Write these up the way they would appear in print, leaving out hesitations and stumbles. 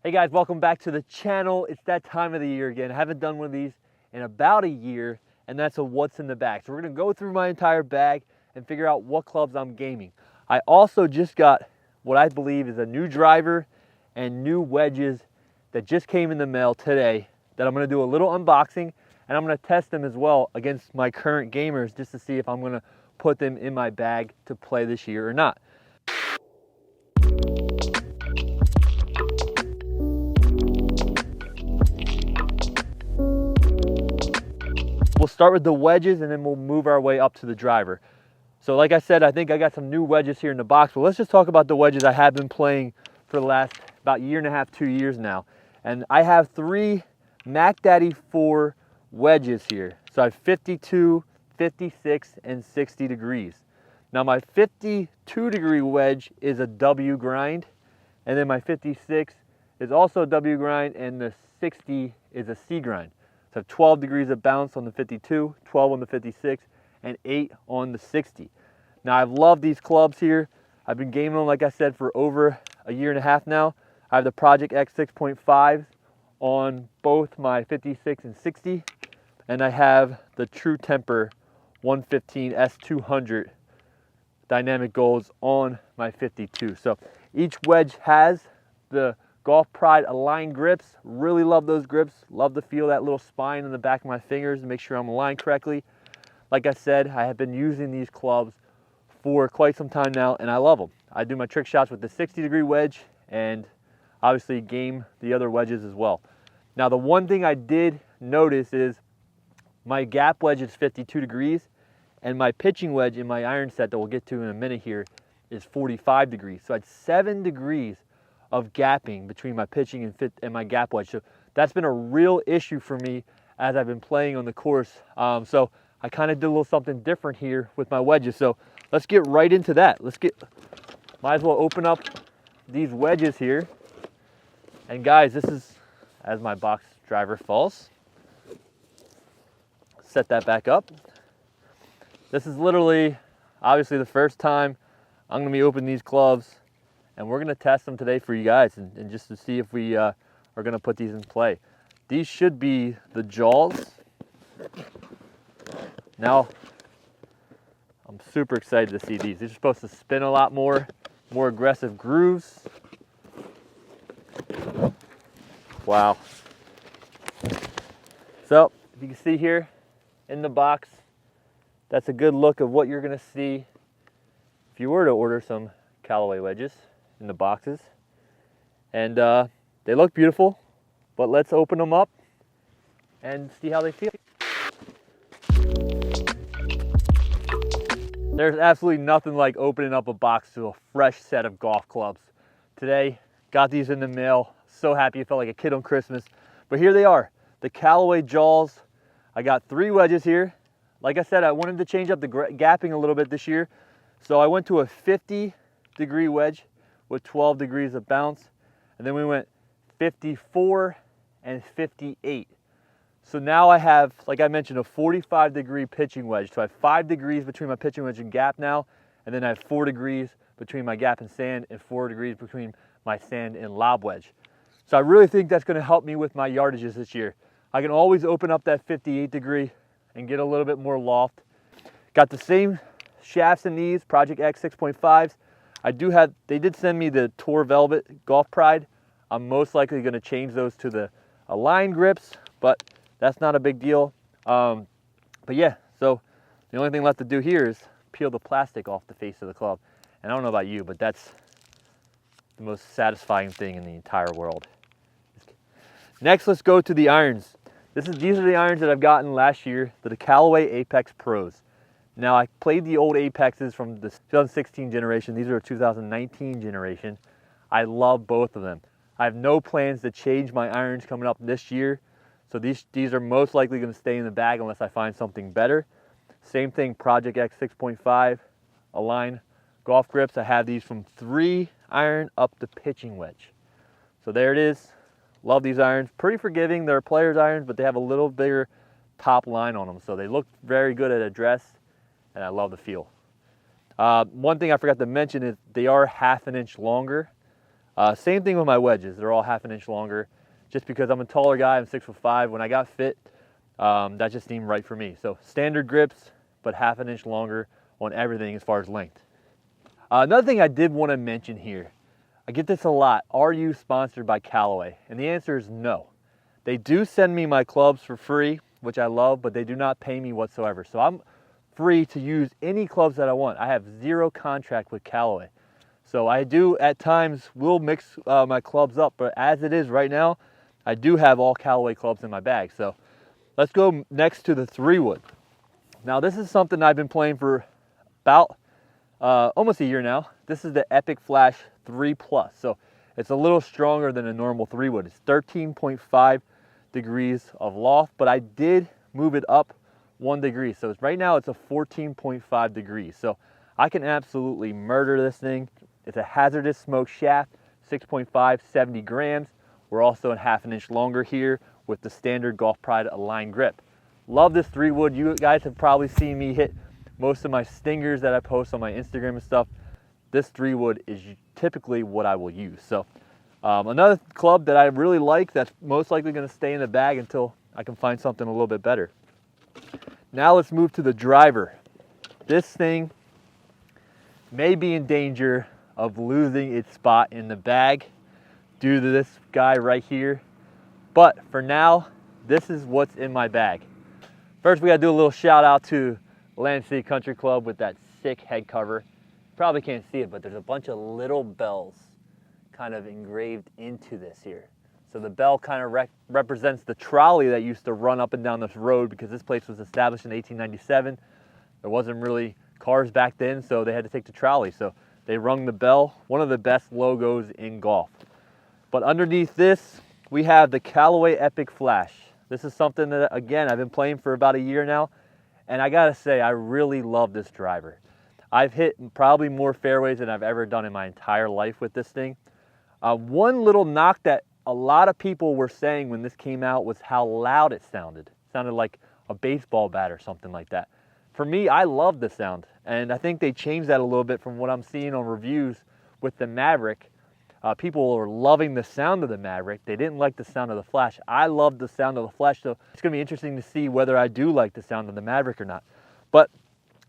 Hey guys, welcome back to the channel. It's that time of the year again. I haven't done one of these in about a year, and that's a what's in the bag. So we're gonna go through my entire bag and figure out what clubs I'm gaming. I also just got what I believe is a new driver and new wedges that just came in the mail today that I'm gonna do a little unboxing, and I'm gonna test them as well against my current gamers just to see if I'm gonna put them in my bag to play this year or not. We'll start with the wedges and then we'll move our way up to the driver. So like I said, I think I got some new wedges here in the box, but let's just talk about the wedges I have been playing for the last about year and a half, 2 years now. And I have 3 Mac Daddy 4 wedges here. So I have 52, 56, and 60 degrees. Now my 52 degree wedge is a W grind, and then my 56 is also a W grind, and the 60 is a C grind. So I have 12 degrees of bounce on the 52, 12 on the 56, and 8 on the 60. Now I've loved these clubs here. I've been gaming them, like I said, for over a year and a half now. I have the Project X 6.5s on both my 56 and 60, and I have the True Temper 115 S200 dynamic golds on my 52. So each wedge has the Golf Pride aligned grips. Really love those grips. Love to feel that little spine in the back of my fingers to make sure I'm aligned correctly. Like I said, I have been using these clubs for quite some time now, and I love them. I do my trick shots with the 60 degree wedge and obviously game the other wedges as well. Now the one thing I did notice is my gap wedge is 52 degrees and my pitching wedge in my iron set that we'll get to in a minute here is 45 degrees. So I had 7 degrees of gapping between my pitching and my gap wedge. So that's been a real issue for me as I've been playing on the course. So I kind of did a little something different here with my wedges. So let's get right into that. Might as well open up these wedges here. And guys, this is as my box driver falls. Set that back up. This is literally, obviously the first time I'm gonna be opening these clubs, and we're gonna test them today for you guys and just to see if we are gonna put these in play. These should be the jaws. Now, I'm super excited to see these. These are supposed to spin a lot more aggressive grooves. Wow. So, if you can see here in the box, that's a good look of what you're gonna see if you were to order some Callaway wedges in the boxes. And they look beautiful, but let's open them up and see how they feel. There's absolutely nothing like opening up a box to a fresh set of golf clubs. Today, got these in the mail. So happy, I felt like a kid on Christmas. But here they are, the Callaway jaws. I got 3 wedges here. Like I said, I wanted to change up the gapping a little bit this year. So I went to a 50 degree wedge with 12 degrees of bounce. And then we went 54 and 58. So now I have, like I mentioned, a 45 degree pitching wedge. So I have 5 degrees between my pitching wedge and gap now. And then I have 4 degrees between my gap and sand and 4 degrees between my sand and lob wedge. So I really think that's gonna help me with my yardages this year. I can always open up that 58 degree and get a little bit more loft. Got the same shafts in these, Project X 6.5s. They did send me the Tour Velvet Golf Pride. I'm most likely gonna change those to the aligned grips, but that's not a big deal. But yeah, so the only thing left to do here is peel the plastic off the face of the club. And I don't know about you, but that's the most satisfying thing in the entire world. Next, let's go to the irons. These are the irons that I've gotten last year, the Callaway Apex Pros. Now I played the old Apexes from the 2016 generation. These are a 2019 generation. I love both of them. I have no plans to change my irons coming up this year. So these are most likely gonna stay in the bag unless I find something better. Same thing, Project X 6.5, Align golf grips. I have these from 3 iron up the pitching wedge. So there it is. Love these irons. Pretty forgiving. They're player's irons, but they have a little bigger top line on them. So they look very good at address, and I love the feel. One thing I forgot to mention is they are 1/2 inch longer. Same thing with my wedges. They're all half an inch longer. Just because I'm a taller guy, I'm 6'5". When I got fit, that just seemed right for me. So standard grips, but half an inch longer on everything as far as length. Another thing I did want to mention here, I get this a lot. Are you sponsored by Callaway? And the answer is no. They do send me my clubs for free, which I love, but they do not pay me whatsoever. So I'm free to use any clubs that I want. I have zero contract with Callaway. So I do at times will mix my clubs up, but as it is right now, I do have all Callaway clubs in my bag. So let's go next to the 3-wood. Now this is something I've been playing for about almost a year now. This is the Epic Flash 3 Plus. So it's a little stronger than a normal 3-wood. It's 13.5 degrees of loft, but I did move it up 1 degree. So right now it's a 14.5 degrees. So I can absolutely murder this thing. It's a hazardous smoke shaft, 6.5, 70 grams. We're also a half an inch longer here with the standard Golf Pride Align grip. Love this 3-wood. You guys have probably seen me hit most of my stingers that I post on my Instagram and stuff. This 3-wood is typically what I will use. So another club that I really like that's most likely going to stay in the bag until I can find something a little bit better. Now let's move to the driver. This thing may be in danger of losing its spot in the bag due to this guy right here. But for now, this is what's in my bag. First, we gotta do a little shout out to Land City Country Club with that sick head cover. Probably can't see it, but there's a bunch of little bells kind of engraved into this here. So the bell kind of represents the trolley that used to run up and down this road, because this place was established in 1897. There wasn't really cars back then, so they had to take the trolley. So they rung the bell, one of the best logos in golf. But underneath this, we have the Callaway Epic Flash. This is something that, again, I've been playing for about a year now, and I gotta say, I really love this driver. I've hit probably more fairways than I've ever done in my entire life with this thing. One little knock that a lot of people were saying when this came out was how loud it sounded. It sounded like a baseball bat or something like that. For me, I love the sound, and I think they changed that a little bit from what I'm seeing on reviews with the Maverick. People are loving the sound of the Maverick. They didn't like the sound of the Flash. I love the sound of the Flash, so it's going to be interesting to see whether I do like the sound of the Maverick or not. But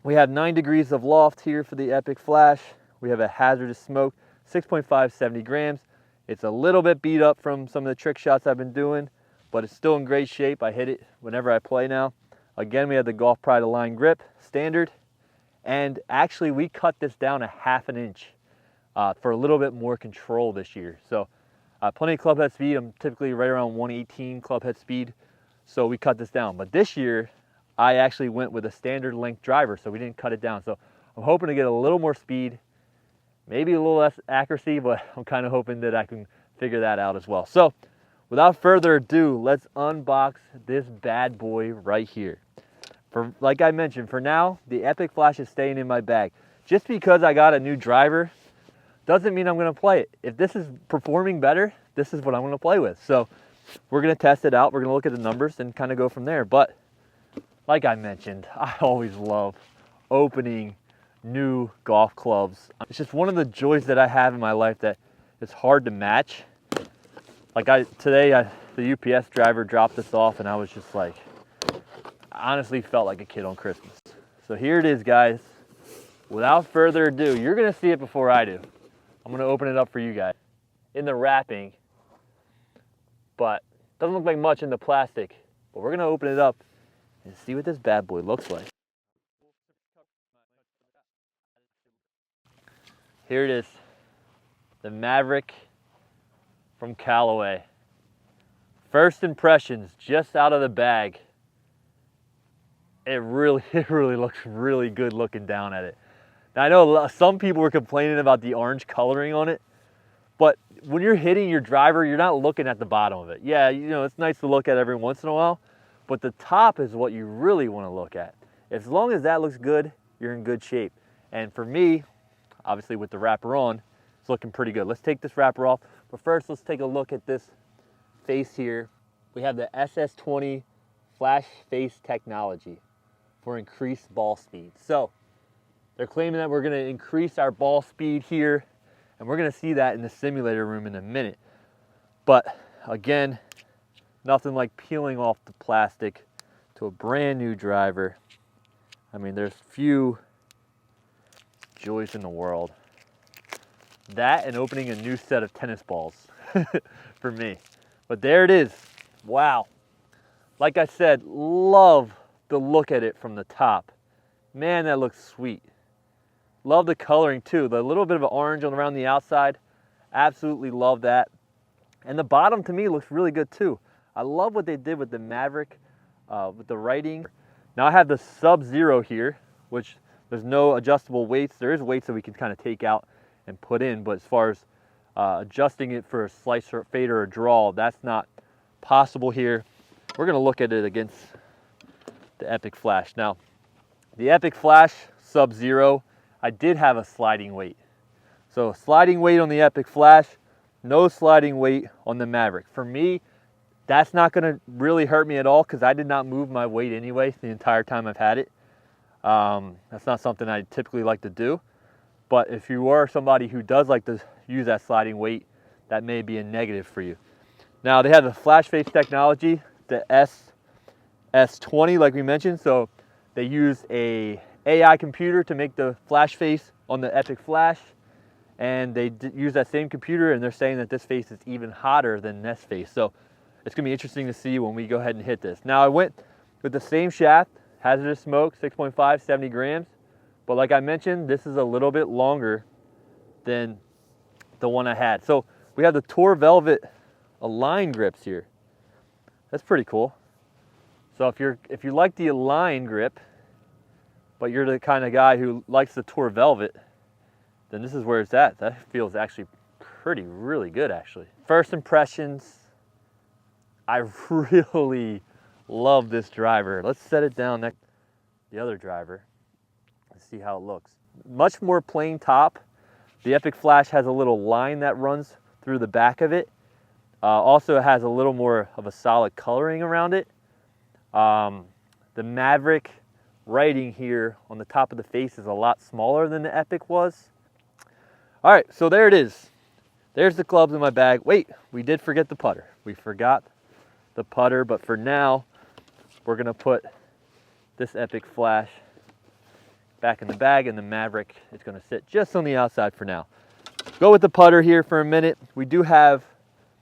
we have 9 degrees of loft here for the Epic Flash. We have a hazardous smoke, 6.5, 70 grams. It's a little bit beat up from some of the trick shots I've been doing, but it's still in great shape. I hit it whenever I play now. Again, we have the Golf Pride Align grip, standard. And actually, we cut this down a half an inch for a little bit more control this year. So plenty of club head speed. I'm typically right around 118 club head speed. So we cut this down. But this year, I actually went with a standard length driver, so we didn't cut it down. So I'm hoping to get a little more speed, maybe a little less accuracy, but I'm kind of hoping that I can figure that out as well. So without further ado, let's unbox this bad boy right here. Like I mentioned, for now, the Epic Flash is staying in my bag. Just because I got a new driver doesn't mean I'm going to play it. If this is performing better, this is what I'm going to play with. So we're going to test it out. We're going to look at the numbers and kind of go from there. But like I mentioned, I always love opening new golf clubs. It's just one of the joys that I have in my life that it's hard to match. Like today, the UPS driver dropped this off, and I was just like, honestly felt like a kid on Christmas. So here it is, guys. Without further ado, you're gonna see it before I do. I'm gonna open it up for you guys. In the wrapping, but doesn't look like much in the plastic, but we're gonna open it up and see what this bad boy looks like. Here it is, the Maverick from Callaway. First impressions, just out of the bag. It really looks really good looking down at it. Now I know some people were complaining about the orange coloring on it, but when you're hitting your driver, you're not looking at the bottom of it. Yeah, you know, it's nice to look at every once in a while, but the top is what you really want to look at. As long as that looks good, you're in good shape. And for me, obviously with the wrapper on, it's looking pretty good. Let's take this wrapper off, but first let's take a look at this face here. We have the SS20 flash face technology for increased ball speed. So they're claiming that we're going to increase our ball speed here And we're gonna see that in the simulator room in a minute. But again, nothing like peeling off the plastic to a brand new driver. I mean, there's few joys in the world. That and opening a new set of tennis balls for me. But there it is. Wow. Like I said, love the look at it from the top. Man, that looks sweet. Love the coloring too. The little bit of an orange around the outside. Absolutely love that. And the bottom to me looks really good too. I love what they did with the Maverick, with the writing. Now I have the Sub-Zero here, which there's no adjustable weights. There is weights that we can kind of take out and put in, but as far as adjusting it for a slice or fade or a draw, that's not possible here. We're gonna look at it against the Epic Flash. Now, the Epic Flash Sub-Zero, I did have a sliding weight. So sliding weight on the Epic Flash, no sliding weight on the Maverick. For me, that's not gonna really hurt me at all because I did not move my weight anyway the entire time I've had it. That's not something I typically like to do. But if you are somebody who does like to use that sliding weight, that may be a negative for you. Now they have the flash face technology, the S20 like we mentioned. So they use a AI computer to make the flash face on the Epic Flash. And they use that same computer and they're saying that this face is even hotter than this face. So it's gonna be interesting to see when we go ahead and hit this. Now I went with the same shaft, hazardous smoke, 6.5, 70 grams. But like I mentioned, this is a little bit longer than the one I had. So we have the Tour Velvet Align grips here. That's pretty cool. So if you like the Align grip, but you're the kind of guy who likes the Tour Velvet, then this is where it's at. That feels actually really good actually. First impressions, I really love this driver. Let's set it down next to the other driver. See how it looks. Much more plain top. The Epic Flash has a little line that runs through the back of it. Also it has a little more of a solid coloring around it. The Maverick writing here on the top of the face is a lot smaller than the Epic was. All right, so there it is. There's the clubs in my bag. Wait, we did forget the putter. We forgot the putter, but for now, we're gonna put this Epic Flash back in the bag, and the Maverick is going to sit just on the outside for now. Go with the putter here for a minute. We do have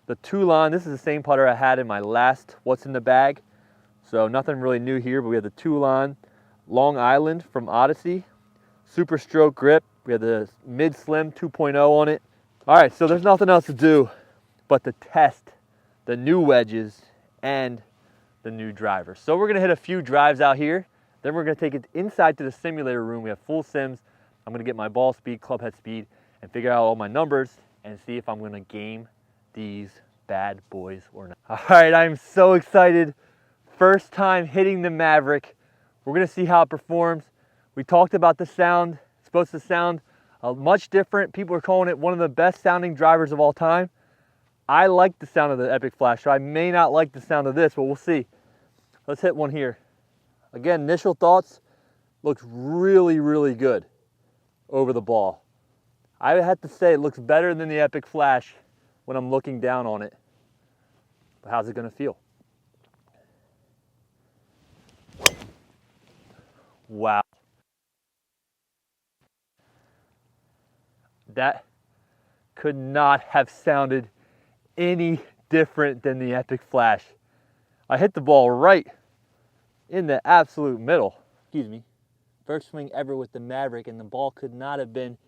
the Toulon. This is the same putter I had in my last What's in the Bag. So nothing really new here, but we have the Toulon Long Island from Odyssey. Super stroke grip. We have the Mid Slim 2.0 on it. All right, so there's nothing else to do but to test the new wedges and the new driver. So we're going to hit a few drives out here. Then we're going to take it inside to the simulator room. We have full sims. I'm going to get my ball speed, club head speed, and figure out all my numbers and see if I'm going to game these bad boys or not. All right, I'm so excited. First time hitting the Maverick. We're going to see how it performs. We talked about the sound. It's supposed to sound much different. People are calling it one of the best sounding drivers of all time. I like the sound of the Epic Flash, so I may not like the sound of this, but we'll see. Let's hit one here. Again, initial thoughts, looks really good over the ball. I have to say it looks better than the Epic Flash when I'm looking down on it. But how's it gonna feel? Wow. That could not have sounded any different than the Epic Flash. I hit the ball right in the absolute middle. Excuse me. First swing ever with the Maverick, and the ball could not have been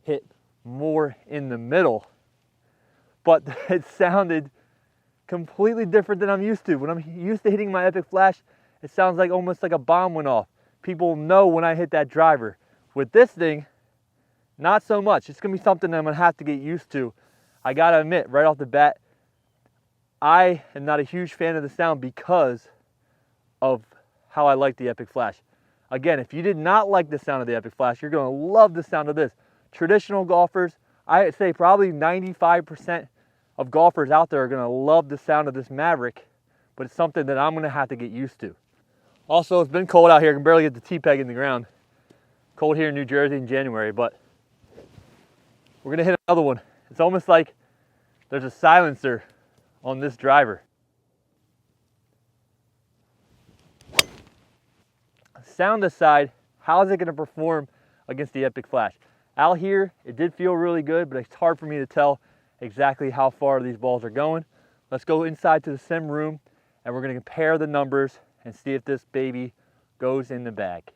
hit more in the middle. But it sounded completely different than I'm used to. When I'm used to hitting my Epic Flash, it sounds like almost like a bomb went off. People know when I hit that driver. With this thing, not so much. It's gonna be something that I'm gonna have to get used to. I gotta admit, right off the bat, I am not a huge fan of the sound because of how I like the Epic Flash. Again, if you did not like the sound of the Epic Flash, you're gonna love the sound of this. Traditional golfers, I say probably 95% of golfers out there are gonna love the sound of this Maverick, but it's something that I'm gonna have to get used to. Also, it's been cold out here. I can barely get the T-peg in the ground. Cold here in New Jersey in January, but We're gonna hit another one. It's almost like there's a silencer on this driver. Sound aside, how is it gonna perform against the Epic Flash? Out here, it did feel really good, but it's hard for me to tell exactly how far these balls are going. Let's go inside to the sim room and we're gonna compare the numbers and see if this baby goes in the bag.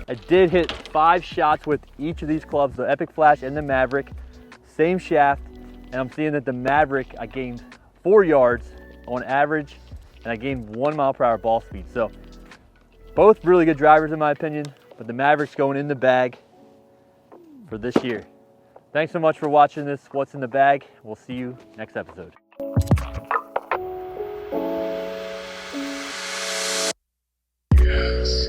I did hit 5 shots with each of these clubs, the Epic Flash and the Maverick, same shaft, and I'm seeing that the Maverick, I gained 4 yards on average, and I gained 1 mile/hour ball speed. So both really good drivers in my opinion, but the Maverick's going in the bag for this year. Thanks so much for watching this What's in the Bag. We'll see you next episode. Yes.